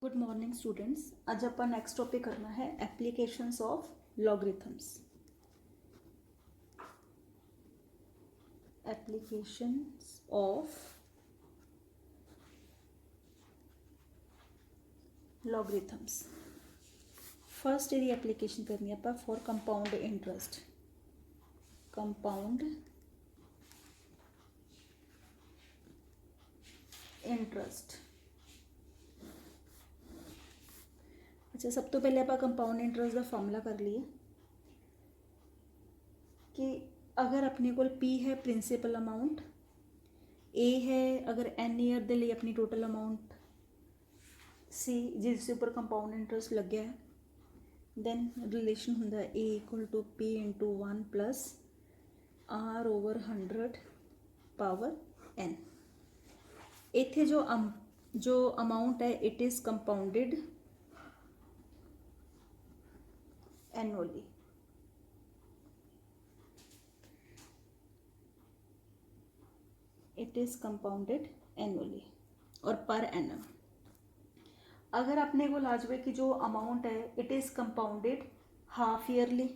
Good morning students. आज अपन next topic करना है applications of logarithms. Applications of logarithms. First यदि एप्लीकेशन करनी है ਆਪਾਂ for compound interest. Compound interest. अच्छा, सब तो पहले आप कंपाउंड इंटरेस्ट का फॉर्मूला कर लिए कि अगर अपने को P है प्रिंसीपल अमाउंट, A है अगर N ईयर के लिए अपनी टोटल अमाउंट C जिसके उपर कंपाउंड इंटरेस्ट लग गया है, दैन रिलेशन होंगे A equal to P into 1 plus R over 100 power N। इत्थे जो अमाउंट है it is compounded annually. It is compounded annually और पर एनम। अगर अपने को आ जाए कि जो अमाउंट है it is compounded half yearly,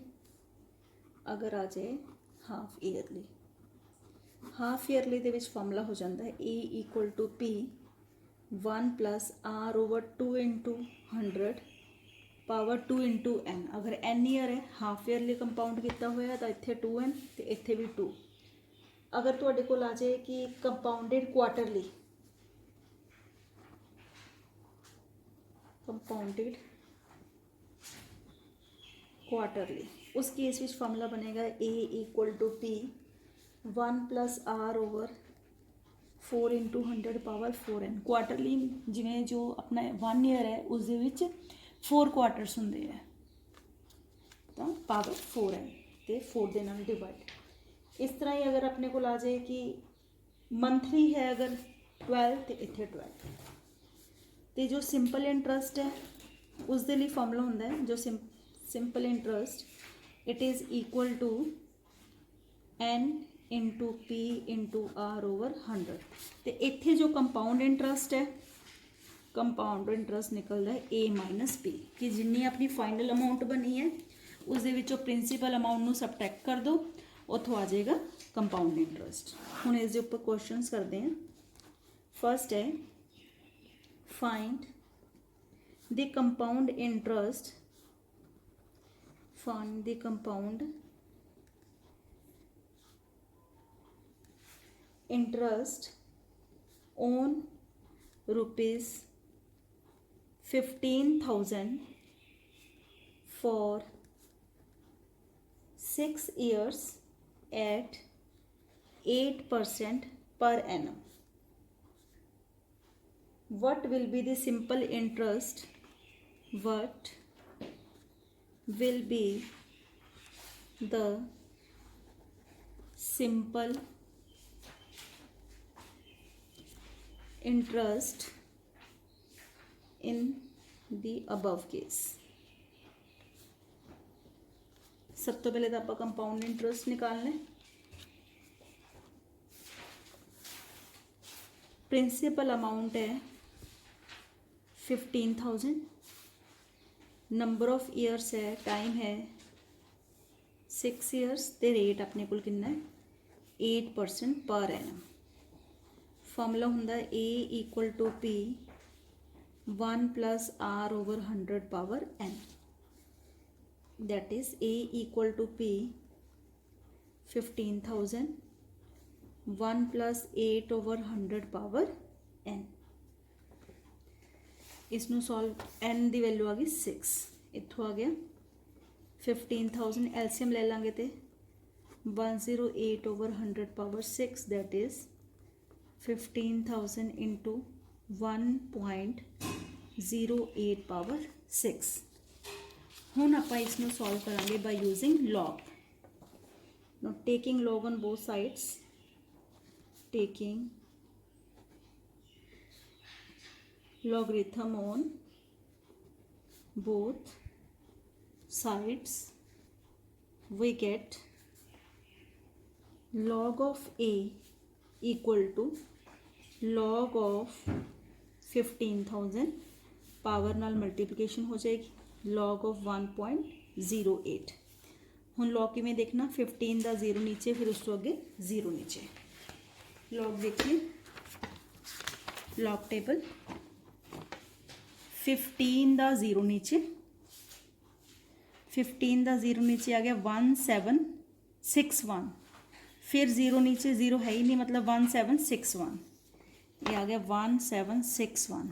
अगर आ जाए हाफ ईयरली, हाफ ईयरली दे विच फॉर्मूला हो जाता है A equal to P 1 plus R over 2 into 100 power 2 into N। अगर N ईयर है हाफ ईयरली कंपाउंड किया हुआ तो इत्थे 2N तो इत्थे भी 2। अगर तुहाडे कोल आ जाए कि कंपाउंडेड क्वार्टरली, कंपाउंडेड क्वार्टरली, उस केस विच फॉर्मूला बनेगा A equal to P 1 plus R over 4 into 100 power 4N। Quarterly जिमें जो अपना 1 ईयर है उस 4 क्वार्टरस होंगे है तो पावर 4N तो 4 के नाल डिवाइड। इस तरह ही अगर अपने को आ जाए कि मंथली है अगर 12 तो इतने 12 तो जो सिंपल इंटरेस्ट है उस दे लिए फॉर्मूला होंगे है जो simple interest it is equal to N into P into R over 100। तो इत्थे जो कंपाउंड इंटरेस्ट है, कंपाउंड इंटरेस्ट निकलता है A माइनस P कि जिन्नी अपनी फाइनल अमाउंट बनी है उस दे विचों प्रिंसीपल अमाउंट में सबट्रैक्ट कर दो, उतों आ जाएगा कंपाउंड इंटरेस्ट। हुण इस उपर क्वेश्चंस करते हैं। फर्स्ट है find the compound interest, find the compound interest on rupees 15,000 for 6 years at 8% per annum. What will be the simple interest? What will be the simple interest in the above case? सब तो पहले तो आप compound interest निकालना है। Principal amount है 15,000, number of years है, time है 6 ईयर्स ते रेट अपने को कितना है 8% पर एनम। फॉर्मूला होंगे A equal to P 1 plus R over 100 power N। that is A equal to P 15,000 1 plus 8 over 100 power N। इसनू सॉल्व N की वैल्यू आ गई 6, इतों आ गया 15,000 एलसीएम ले लेंगे तो 108 over 100 power 6 that is 15,000 into 1.08 power 6। हुण आपां इसनूं सॉल्व करांगे by using log. Know taking log on both sides, taking logarithm on both sides we get log of A equal to log of 15,000 power नाल multiplication हो जाएगी log of 1.08। हुण log किवें देखना 15 का 0 नीचे फिर उस तो अगे 0 नीचे। लॉग देखिए लॉग टेबल 15 का 0 नीचे 15 का 0 नीचे आ गया 1761 फिर 0 नीचे 0 है ही नहीं मतलब 1761 ये आ गया 1761।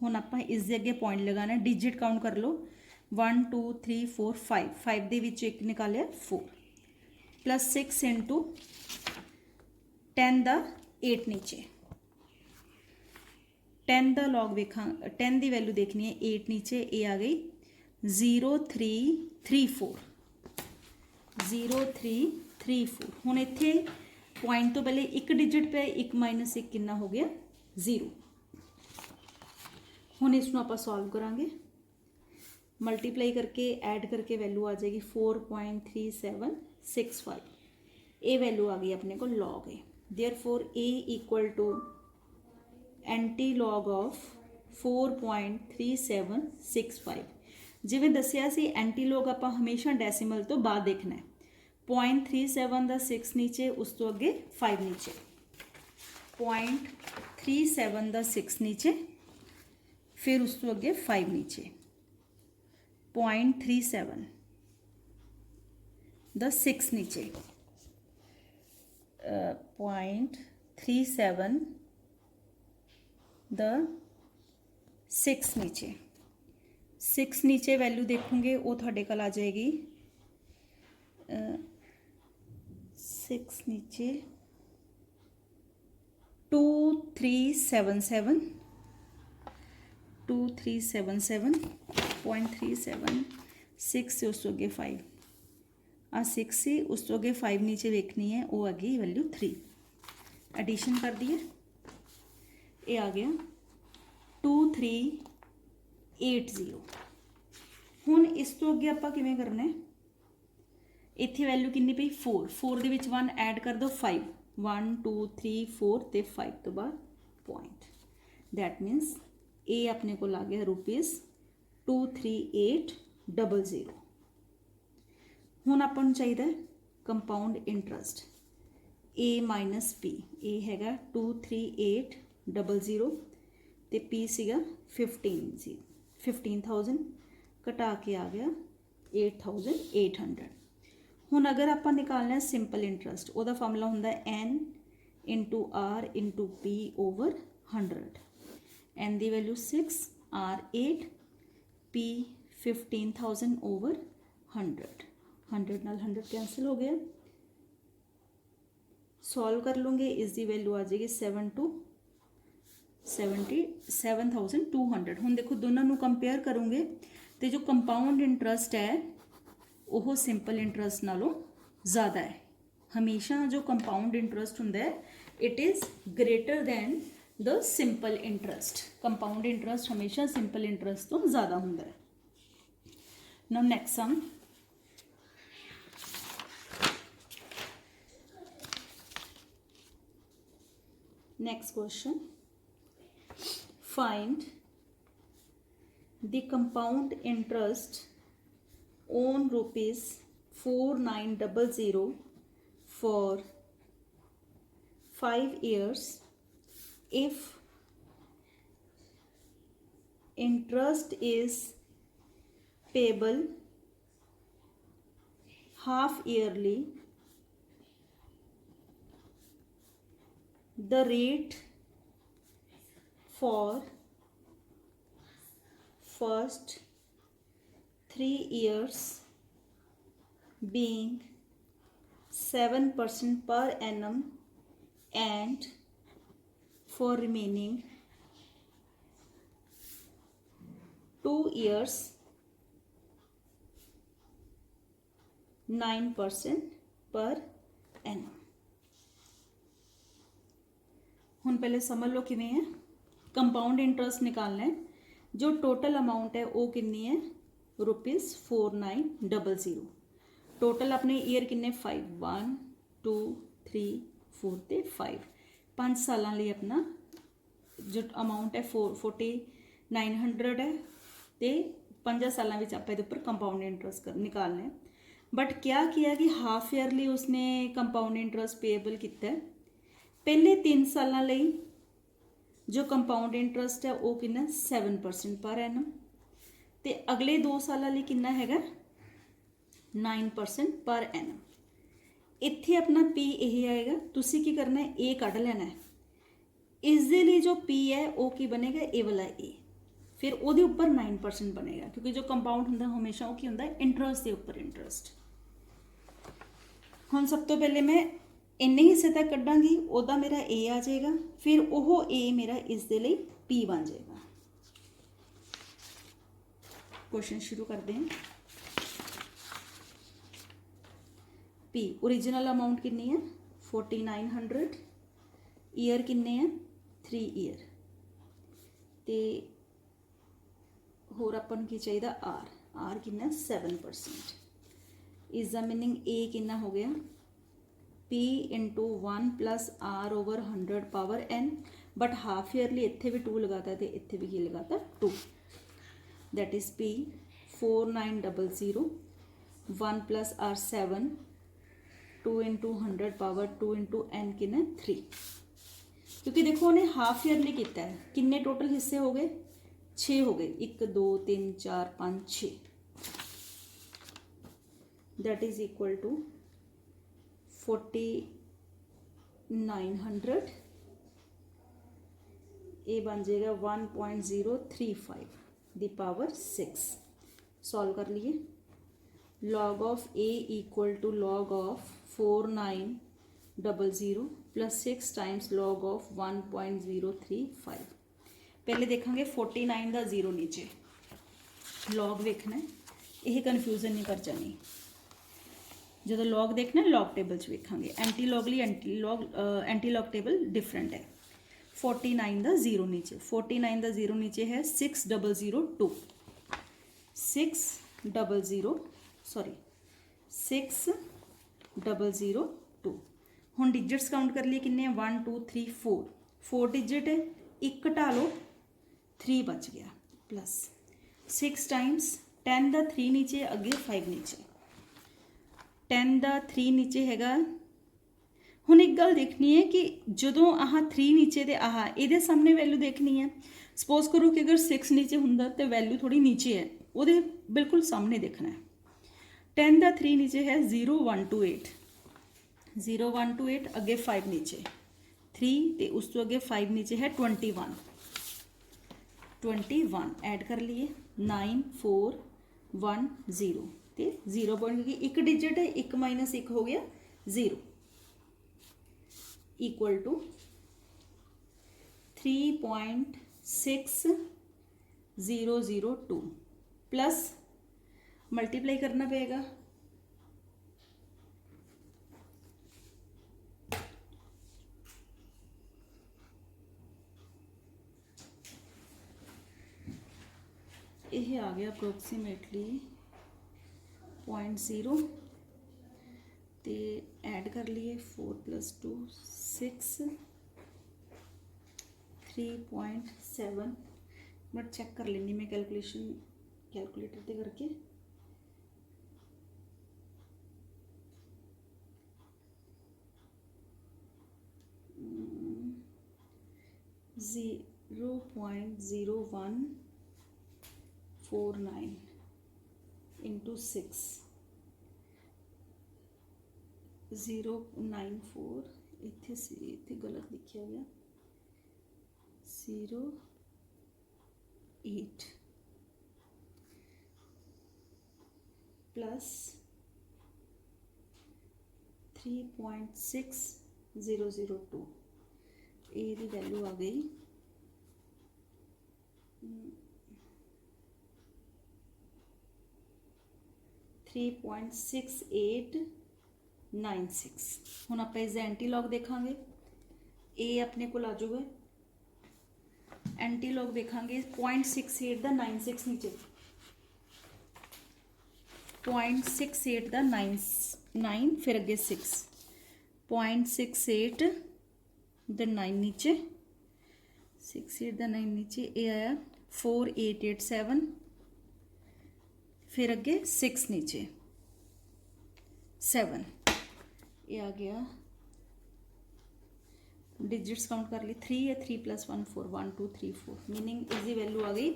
हुण आपां इस दे अगे पॉइंट लगाना डिजिट काउंट कर लो 1 2 3 4 5 5 दे विच एक निकालिया 4 प्लस 6 इंटू 10 का 8 नीचे 10 का लॉग वेखा 10 की वैल्यू देखनी है 8 नीचे ये आ गई 0334 0334। हुण इत्थे पॉइंट तो पहले एक डिजिट पे एक माइनस एक कितना हो गया 0। हुण इसनूं आपां सॉल्व करांगे मल्टीप्लाई करके ऐड करके वैल्यू आ जाएगी 4.3765 ये वैल्यू आ गई अपने को लॉग है। Therefore A equal to antilog of 4.3765। जिवें दसिया सी एंटी लॉग आपां हमेशा डेसीमल तो बाद देखना है 0.37 का 6 नीचे उस तो अगे 5 नीचे 0.37 का 6 नीचे फिर उस तो अगे 5 नीचे 0.37 द 6 नीचे 0.37 द 6 नीचे 6 नीचे वैल्यू देखोगे वो थोड़े कल आ जाएगी 6 नीचे 2377 0.37 6 से उस तो अगे 5 आ 6 से उस तो अगे 5 नीचे देखनी है वो आ गई वैल्यू 3 एडिशन कर दी है ये आ गया 2380। हुण इस तो अगे आपां किवें करना है इत्थे वैल्यू कितनी पई 4 4 दे विच 1 ऐड कर दो 5 1 2 3 4 ते 5 तो बाद पॉइंट दैट मीनस ए अपने को आ गया ₹23800। हुण आपां नूं चाहीदा compound interest A minus P A हैगा 23800 ते पी सीगा 15,000 घटा के आ गया 8,800। हुण अगर आपां निकालना है सिंपल इंटरस्ट उहदा फार्मूला हुंदा N into R into P over 100। N दी वैल्यू 6 R 8 P 15,000 ओवर 100 100 नाल 100 कैंसिल हो गया। सॉल्व कर लूँगे इसकी वैल्यू आ जाएगी 77,200। हुण देखो दोनों नूं कंपेयर करूँगे तो जो कंपाउंड इंटरस्ट है वो सिंपल इंटरस्ट नालों ज़्यादा है। हमेशा जो कंपाउंड इंटरस्ट हुंदा है it is greater than the simple interest. Compound interest हमेशा सिंपल इंटरस्ट तो ज़्यादा हुंदा है। Now next sum next question find the compound interest on ₹4900 for 5 years if interest is payable half yearly, the rate for first 3 years being 7% per annum and for remaining 2 years 9% per annum। हुण पहले समझ लो किवें है compound interest निकालना है। जो total amount है वो कितनी है ₹4900। टोटल अपने ईयर किन्ने 5 1 2 3 4 ते 5 5 सालों लिए अपना जो अमाउंट है 49 900 है तो 5 सालों में आप ये कंपाउंड इंटरस्ट निकालना है। बट क्या किया कि हाफ ईयरली उसने कंपाउंड इंटरस्ट पेएबल किया है। पहले 3 सालों ਲਈ जो कंपाउंड इंटरस्ट है वो कितना 7% पर एनम, तो अगले 2 सालों ਲਈ कितना हैगा 9% पर एनम। इत्थे अपना पी यही आएगा, तुसी की करना है ए कढ़ लेना है। इस दे लिए जो पी है वो की बनेगा ए वाला ए, फिर वो ऊपर 9% बनेगा, क्योंकि जो कंपाउंड होंगे हमेशा वो की होंगे इंटरस्ट के उपर इंटरस्ट। हुण सब तो पहले मैं इन्ने हिस्से तक कढ़ांगी, ओदा मेरा ए आ जाएगा, फिर वो ए मेरा इस दे लिए पी बन जाएगा। क्वेश्चन शुरू करते हैं। पी ओरिजिनल अमाउंट कितनी है 4900, ईयर किन्ने हैं 3 ईयर, तो होर अपन की चाहिए आर, आर कितना 7%। इस दा मीनिंग ए कितना हो गया P into 1 plus R over 100 power n, but half yearly इत्थे भी 2 लगाता तो इत्थे भी की लगाता 2, that is P 4900 1 plus R 7, 2 into 100 power 2 into n कितना 3, क्योंकि देखो उन्हें हाफ ईयरली किया है। किन्ने टोटल हिस्से हो गए 6 हो गए, 1 2 3 4 5 6, दैट इज इक्वल टू 4900, ये बन जाएगा 1.035 दी पावर 6। सॉल्व कर लिए। Log of A equal to log of 4900 plus 6 times log of 1.035। पहले देखेंगे 49 का 0 नीचे लॉग देखना है, यह कन्फ्यूजन नहीं कर जानी। जो लॉग देखना लॉग टेबल वेखांगे, एंटी लॉग लिए एंटी लॉग टेबल डिफरेंट है। 49 का 0 नीचे, 49 का 0 नीचे है 6002, 6002। हुण डिजिट्स काउंट कर लिए किन्ने 1 2 3 4, 4 डिजिट है, एक घटा लो 3 बच गया, प्लस 6 टाइम्स 10 का 3 नीचे अगे 5 नीचे, 10 का 3 नीचे हैगा। हुण एक गल देखनी है कि जदों आह 3 नीचे तो आह ये सामने वैल्यू देखनी है। सपोज करो कि अगर 6 नीचे हुंदा तो वैल्यू थोड़ी नीचे है, वो बिल्कुल सामने देखना है। 10 का 3 नीचे है 0128, 0128 अगे 5 नीचे 3, तो उस तो अगे 5 नीचे है 21, 21 ऐड कर लिए 9410, तो 0 पॉइंट की एक डिजिट है, 1 माइनस 1 हो गया 0, इक्वल टू 3.6002 प्लस मल्टीप्लाई करना पड़ेगा। यह आ गया अप्रोक्सीमेटली 0.0, तो ऐड कर लिए 4 + 2 6, 3.7 मिनट चेक कर लेनी मैं कैलकुलेशन कैलकुलेटर से करके। (0.0149 इंटू 6 094 इत्थे गलत लिखा गया 08 प्लस 3.6002, ए दी वैल्यू आ गई 3.6896। हुण आप इस एंटी लॉग देखांगे, ए अपने को आ जाऊगा। एंटी लॉग देखांगे 0.68 का 96 नीचे, 0.68 का 9 फिर अगे 6, 0.68 द 9 नीचे, 68 द 9 नीचे, ये आया 4887, फिर अगे 6 नीचे 7, ये आ गया डिजिट्स काउंट कर ली 3 है, 3 + 1 4, 1 2 3 4, मीनिंग इसकी वैल्यू आ गई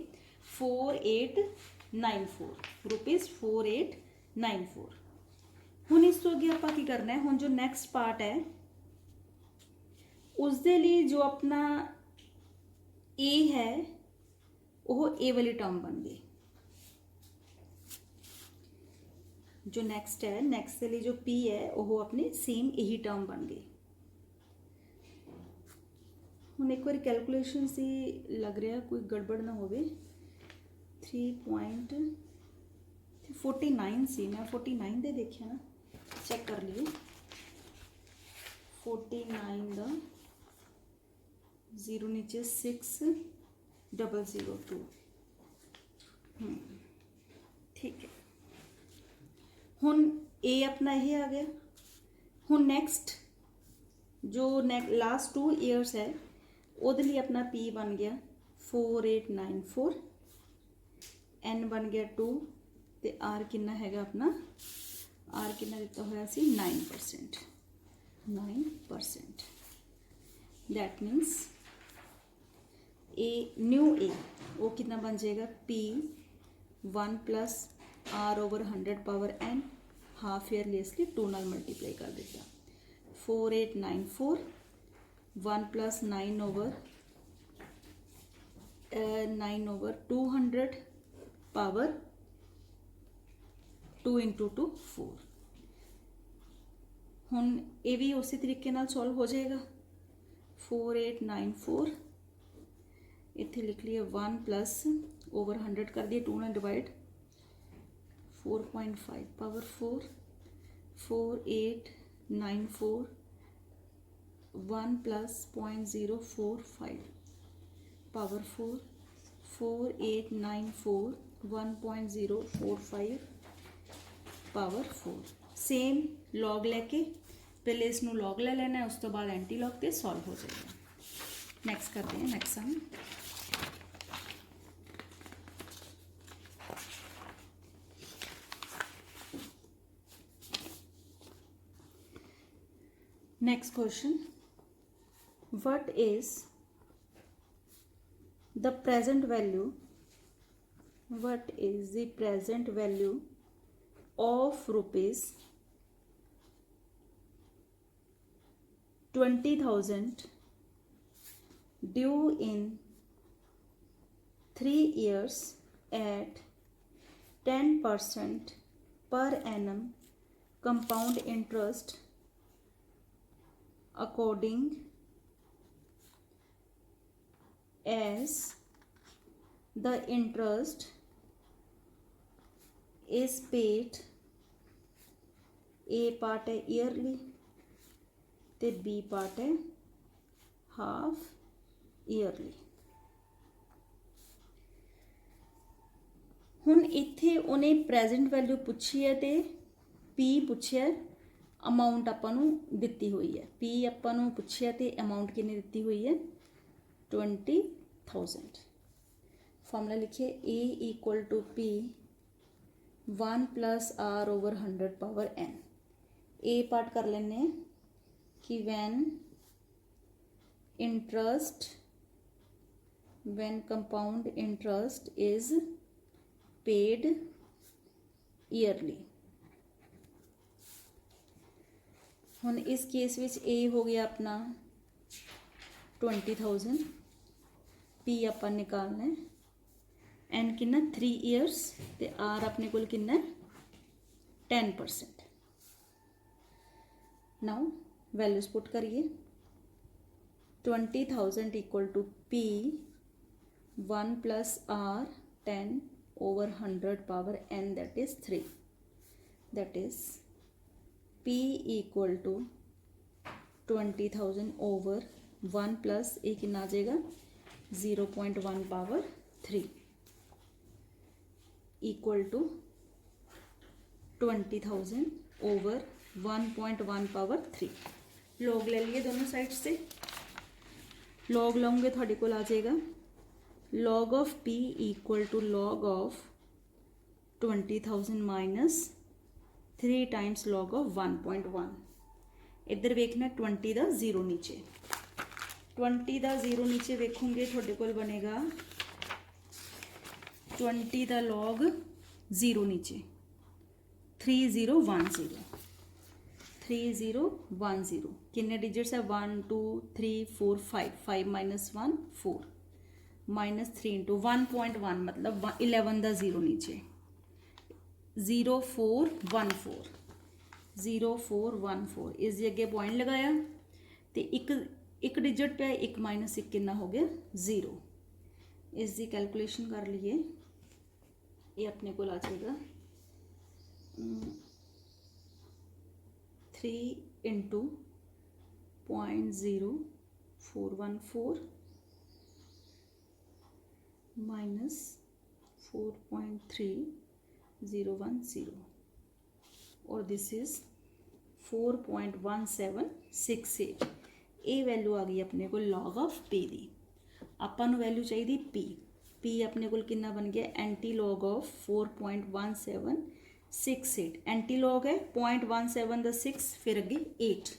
4894 रुपीज़ 4894। हुण इस तो अगे आपां की करना है, हुण जो नैक्सट पार्ट है उस दे लिए जो अपना ए है वह ए वाली टर्म बन गई। जो नैक्सट है, नैक्सट के लिए जो पी है वह अपनी सेम यही टर्म बन गई। हुण एक बार कैलकुलेशन से लग रहा कोई गड़बड़ ना हो। 3.49 सी, मैं 49 दे देखिया ना, चेक कर लियो 49 दा 0 नीचे 6002, ठीक है। हुण ए अपना यही आ गया। हुण नेक्स्ट जो लास्ट 2 ईयर्स है ਉਹਦੇ लिए अपना P बन गया 4894, N बन गया 2 ਤੇ R कितना हैगा अपना, R कितना दिता होया सी 9%, 9%। दैट मीन्स ए न्यू ए वो कितना बन जाएगा P 1 + R/100 हाफ ईयर लिए इसलिए 2 नाल मल्टीप्लाई कर देता। 4894 1 + 9/200 पावर 2 × 2 4। हुण ये भी उसी तरीके नाल सॉल्व हो जाएगा। 4894 इत्थे लिख लिया 1 + ओवर 100 कर दिए 2 नाल divide 4.5 power 4, 4894 1 + 0.045 power 4, 4894 1.045 power 4। Same log लैके पहले इसनों लॉग ले लेना है, उस तो बाद एंटी लॉग ते सॉल्व हो जाएगा। नेक्स्ट करते हैं next sum. Next question, what is the present value of rupees 20,000 due in 3 years at 10% per annum compound interest according as the interest is paid। A part है yearly ते B part है half yearly. हुण इत्थे उन्हें present value पूछी है ते P पूछिया, amount आपां नूं दित्ती हुई है। P आपां नूं पूछिया ते अमाउंट कितनी दित्ती हुई है 20,000। फॉर्मूला लिखिए A = P 1 + R/100 power n। A part कर लेने कि when compound interest is paid yearly। हुण इस केस विच ए हो गया अपना 20,000, पी आपां निकालना है, एन कितना 3 ईयर्स ते आर अपने कोल कितना 10%। नाउ वैल्यूज पुट करिए 20,000 = P 1 + R 10/100 power n, that is 3। that is P = 20,000 over 1 + ए कितना आ जाएगा 0.1 पावर 3 = 20,000 over 1.1 पावर 3। लॉग ले लिए दोनों साइड से, लॉग लाऊंगे थोड़े को आ जाएगा log of p equal to log of 20,000 minus 3 times log of 1.1। इधर वेखना 20 का 0 नीचे, 20 का 0 नीचे वेखोगे थोड़े कोल बनेगा 20 का log 0 नीचे 3010, 3010 किन्ने डिजिट्स है 1 2 3 4 5, 5 माइनस 1 4 माइनस 3 इंटू 1.1 मतलब 11 का 0 नीचे 0414, 0414 इस अगे पॉइंट लगाया तो एक डिजिट पे एक माइनस एक कितना हो गया 0। इसकी कैलकुलेशन कर लीए, ये अपने को आ जाएगा 3 इंटू 0.0414 माइनस 4.3010 और दिस इज 4.1768। ये वैल्यू आ गई अपने को लॉग ऑफ पी दी। आपां नूं वैल्यू चाहिए पी, पी अपने को कितना बन गया anti log of 4.1768। Anti log है 0.17 द 6 फिर अगे 8,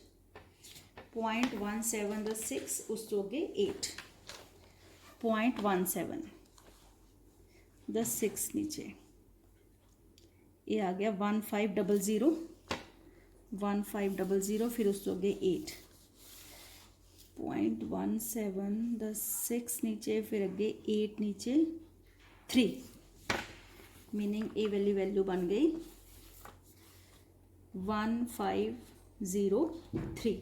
0.17 द 6 उस तो अगे 8, 0.17 द 6 नीचे ये आ गया 1500, 1500 फिर उस तो अगे 8, 0.17 द 6 नीचे फिर अगे 8 नीचे 3, मीनिंग ए वैल्यू बन गई 1503,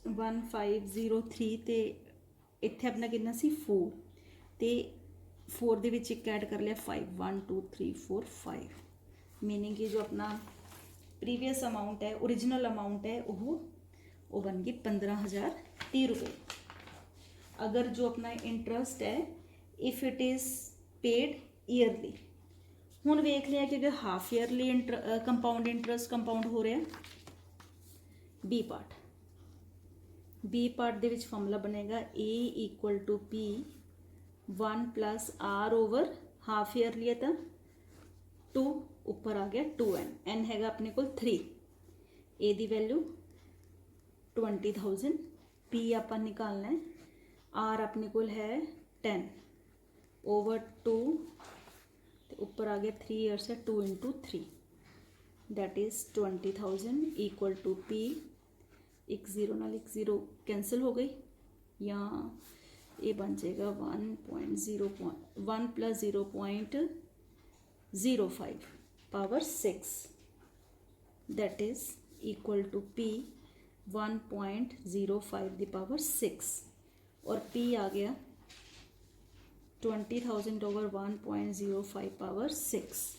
1503 ते इत्थे अपना कितना सी 4 ते 4 दे विच एक ऐड कर लिया 5, 1 2 3 4 5, मीनिंग कि जो अपना प्रीवियस अमाउंट है ओरिजिनल अमाउंट है वो बन गई 15,030 रुपये। अगर जो अपना इंटरस्ट है if it is paid yearly, हुण वेख लिया कि अगर half yearly compound interest compound हो रहा है बी पार्ट दे विच फॉर्मूला बनेगा A equal to P 1 plus R over half yearly है तो 2 ऊपर आ गया 2n, n हैगा अपने को 3, ए दी वैल्यू 20,000, पी अपन निकालना है, आर अपने को है 10 ओवर 2 ऊपर आ गया 3 ईयर्स है 2 into 3 that is 20,000 equal to P, एक ज़ीरो नाल एक ज़ीरो कैंसिल हो गई, या ये बन जाएगा 1 plus 0.05 power 6 that is equal to P 1.05 दी पावर 6 और पी आ गया 20,000 ओवर 1.05 पावर 6।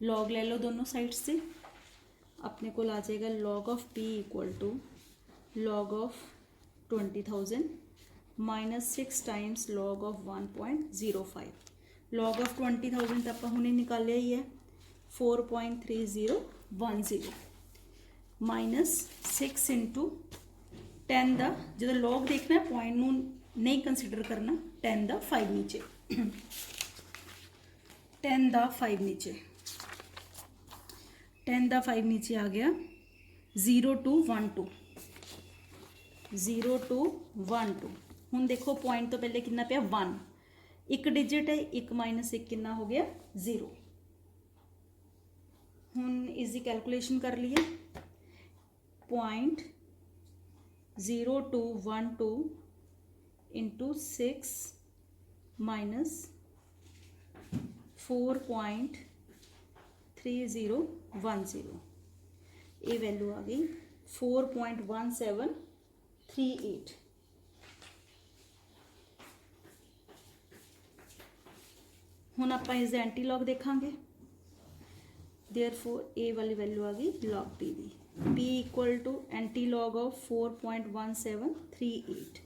लॉग ले लो दोनों साइड से, अपने को आ जाएगा log of P equal to log of 20,000 minus 6 times log of 1.05। Log of 20,000 तो आप हमने निकालिया ही है 4.3010 माइनस 6 इंटू 10 का जो लॉग देखना है पॉइंट नू नहीं कंसीडर करना, 10 का 5 नीचे 10 का 5 नीचे 10 का 5 नीचे आ गया 0 to 1 2, 0 to 1 2। हुण देखो पॉइंट तो पहले कितना पिया 1, एक डिजिट है, एक माइनस एक कितना हो गया 0। हुण इसकी कैलकुलेशन कर लिए 0.0212 इंटू 6 माइनस 4.3010, ये वैल्यू आ गई 4.1738। हुण आपां इस एंटी लॉग देखांगे, देयरफॉर ए वाली वैल्यू आ गई लॉग पी दी, P equal to antilog of 4.1738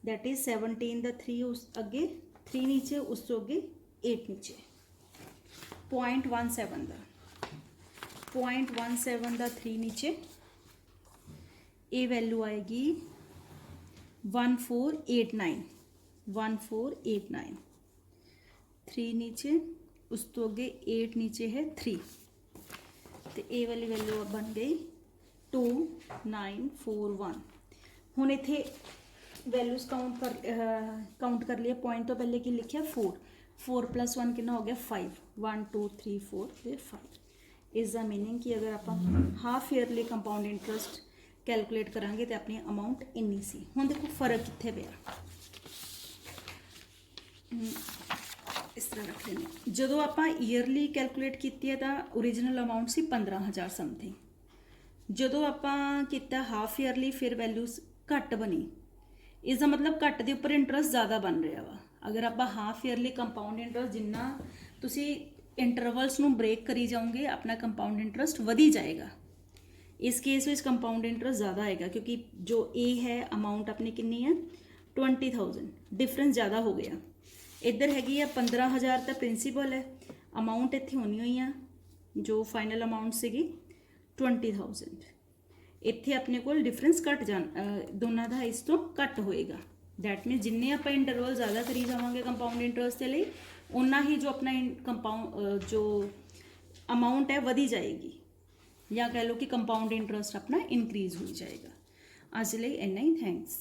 that is 17 the 3 उस अगे 3 नीचे उस तो अगे 8 नीचे 0.17 द 3 नीचे ये वैल्यू आएगी 1489। 1489, 3 नीचे, उस तो अगे 8 नीचे है 3, तो ये वाली वैल्यू बन गई 2941। हुण इत्थे वैल्यूज़ काउंट कर लिया। पॉइंट तो पहले की लिखिया 4, 4 + 1 कितना हो गया 5, 1 2 3 4 फिर 5। इस द मीनिंग कि अगर आप half yearly compound interest calculate करांगे तो अपनी अमाउंट इन्नी सी। हुण देखो फर्क कित्थे पिया, इस तरह रख लेने। जदों आपां ईयरली कैलकुलेट कीती है तो ओरिजिनल अमाउंट सी 15,000 समथिंग। जदों आपां कीता हाफ ईयरली फिर वैल्यूज़ घट बनी, इसका मतलब घट के उपर इंटरस्ट ज़्यादा बन रहा वा। अगर आप हाफ ईयरली कंपाउंड इंटरस्ट जिन्ना तुसी इंटरवल्स नूं ब्रेक करी जाओगे अपना कंपाउंड इंटरस्ट वधी जाएगा। इस केस में कंपाउंड इंटरस्ट ज़्यादा आएगा क्योंकि जो ए है अमाउंट अपनी कितनी है 20,000, डिफरेंस ज़्यादा हो गया। इधर हैगी है 15,000 तो प्रिंसीपल है, अमाउंट इत्थे होनी हुई है जो फाइनल अमाउंट सीगी 20,000। इत्थे अपने को डिफरेंस घट दोनों का इस तो घट होएगा। दैट मीन जिन्ने आप इंटरवल ज़्यादा करी जावांगे कंपाउंड इंटरस्ट के लिए उन्ना ही जो अपना कंपाउंड जो अमाउंट है वधी जाएगी, या कह लो कि कंपाउंड इंटरस्ट अपना इनक्रीज हो जाएगा। आज लिए इन्ना ही, थैंक्स।